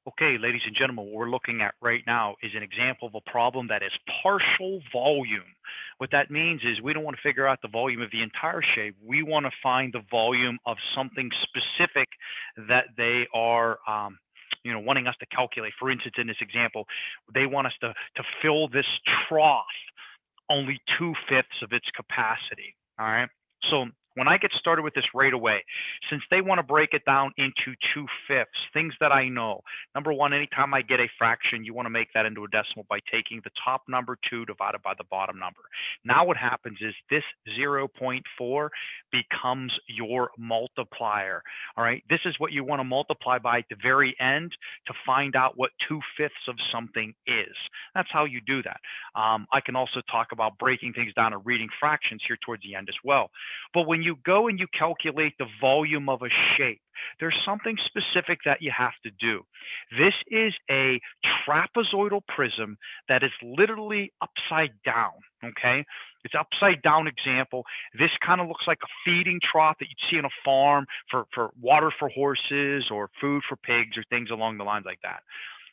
Okay, ladies and gentlemen, what we're looking at right now is an example of a problem that is partial volume. What that means is we don't want to figure out the volume of the entire shape. We want to find the volume of something specific that they are wanting us to calculate. For instance, in this example, they want us to fill this trough only 2/5 of its capacity. All right. So when I get started with this right away, since they want to break it down into 2/5, things that I know. Number one, anytime I get a fraction, you want to make that into a decimal by taking the top number 2 divided by the bottom number. Now what happens is this 0.4 becomes your multiplier. All right. This is what you want to multiply by at the very end to find out what 2/5 of something is. That's how you do that. I can also talk about breaking things down and reading fractions here towards the end as well. But when you go and you calculate the volume of a shape, there's something specific that you have to do. This is a trapezoidal prism that is literally upside down, okay? It's upside down example. This kind of looks like a feeding trough that you'd see on a farm for water for horses or food for pigs or things along the lines like that.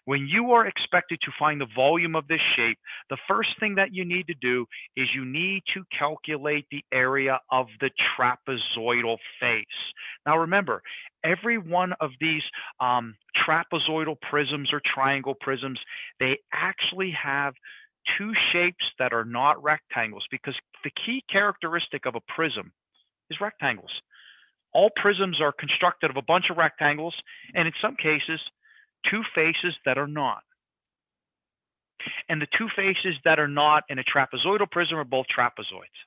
When you are expected to find the volume of this shape, the first thing that you need to do is you need to calculate the area of the trapezoidal face. Now remember, every one of these trapezoidal prisms or triangle prisms, they actually have two shapes that are not rectangles, because the key characteristic of a prism is rectangles. All prisms are constructed of a bunch of rectangles, and in some cases, two faces that are not. And the two faces that are not in a trapezoidal prism are both trapezoids.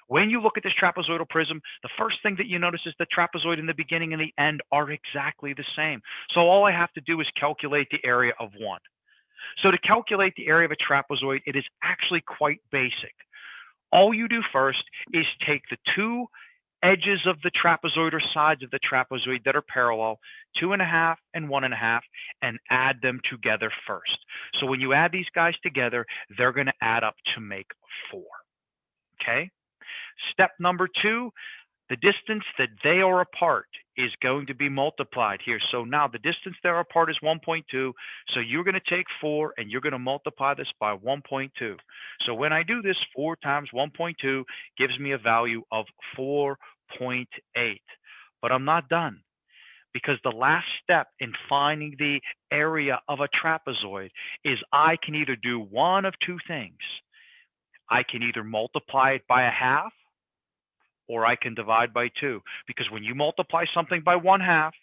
When you look at this trapezoidal prism, the first thing that you notice is the trapezoid in the beginning and the end are exactly the same. So all I have to do is calculate the area of one. So to calculate the area of a trapezoid, it is actually quite basic. All you do first is take the two edges of the trapezoid or sides of the trapezoid that are parallel, 2.5 and 1.5, and add them together first. So when you add these guys together, they're going to add up to make 4. Okay? Step number 2, the distance that they are apart is going to be multiplied here. So now the distance they're apart is 1.2. So you're going to take 4 and you're going to multiply this by 1.2. So when I do this, 4 times 1.2 gives me a value of 4.8. But I'm not done, because the last step in finding the area of a trapezoid is I can either do one of two things. I can either multiply it by 1/2, or I can divide by 2, because when you multiply something by 1/2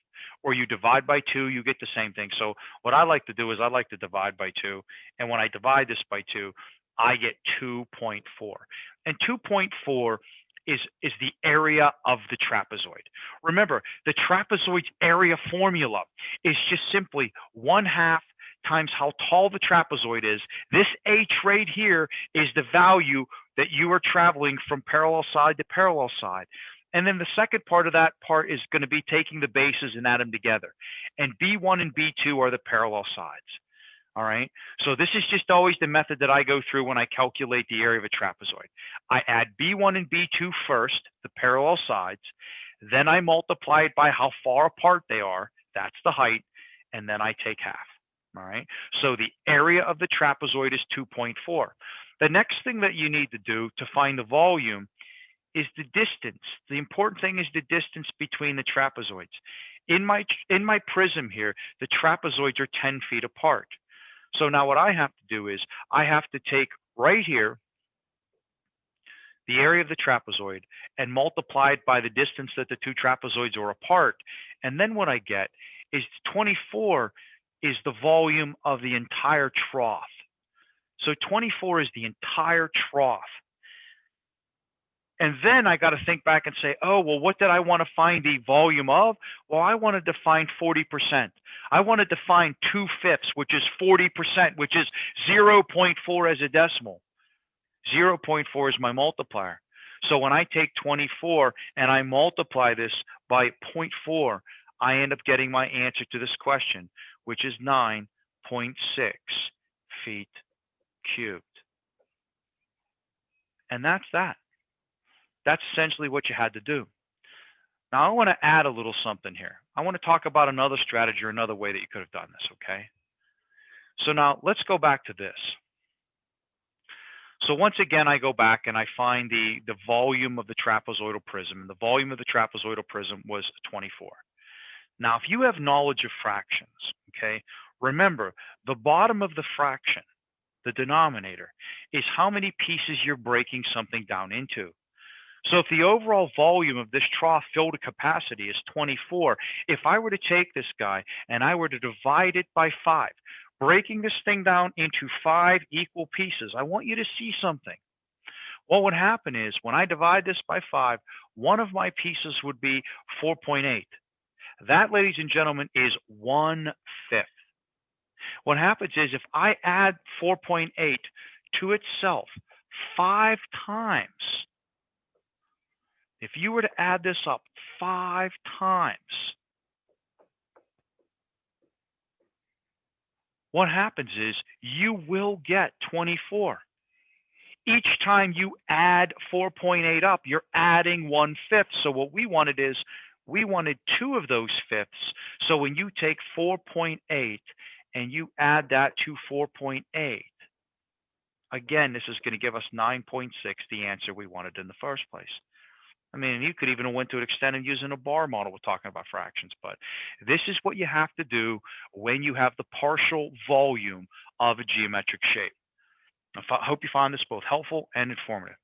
or you divide by 2, you get the same thing. So what I like to do is I like to divide by 2, and when I divide this by 2, I get 2.4. And 2.4 is the area of the trapezoid. Remember, the trapezoid's area formula is just simply 1/2 times how tall the trapezoid is. This h right here is the value that you are traveling from parallel side to parallel side. And then the second part of that part is going to be taking the bases and add them together. And B1 and B2 are the parallel sides. All right. So this is just always the method that I go through when I calculate the area of a trapezoid. I add B1 and B2 first, the parallel sides. Then I multiply it by how far apart they are. That's the height. And then I take 1/2. All right. So the area of the trapezoid is 2.4. The next thing that you need to do to find the volume is the distance. The important thing is the distance between the trapezoids. In my prism here, the trapezoids are 10 feet apart. So now what I have to do is I have to take right here the area of the trapezoid and multiply it by the distance that the two trapezoids are apart. And then what I get is 24 is the volume of the entire trough. So 24 is the entire trough. And then I got to think back and say, oh, well, what did I want to find the volume of? Well, I wanted to find 40%. I wanted to find 2/5, which is 40%, which is 0.4 as a decimal. 0.4 is my multiplier. So when I take 24 and I multiply this by 0.4, I end up getting my answer to this question, which is 9.6 feet cubed. And that's that. That's essentially what you had to do. Now I want to add a little something here. I want to talk about another strategy or another way that you could have done this, okay? So now let's go back to this. So once again, I go back and I find the volume of the trapezoidal prism, and the volume of the trapezoidal prism was 24. Now, if you have knowledge of fractions, okay, remember the bottom of the fraction, the denominator, is how many pieces you're breaking something down into. So if the overall volume of this trough filled capacity is 24, if I were to take this guy and I were to divide it by 5, breaking this thing down into 5 equal pieces, I want you to see something. What would happen is when I divide this by 5, one of my pieces would be 4.8. That, ladies and gentlemen, is 1/5. What happens is if I add 4.8 to itself 5 times, if you were to add this up 5 times, what happens is you will get 24. Each time you add 4.8 up, you're adding 1/5. So what we wanted is we wanted 2 of those fifths. So when you take 4.8 and you add that to 4.8, again, this is going to give us 9.6, the answer we wanted in the first place. I mean, you could even went to an extent of using a bar model with talking about fractions, but this is what you have to do when you have the partial volume of a geometric shape. I hope you found this both helpful and informative.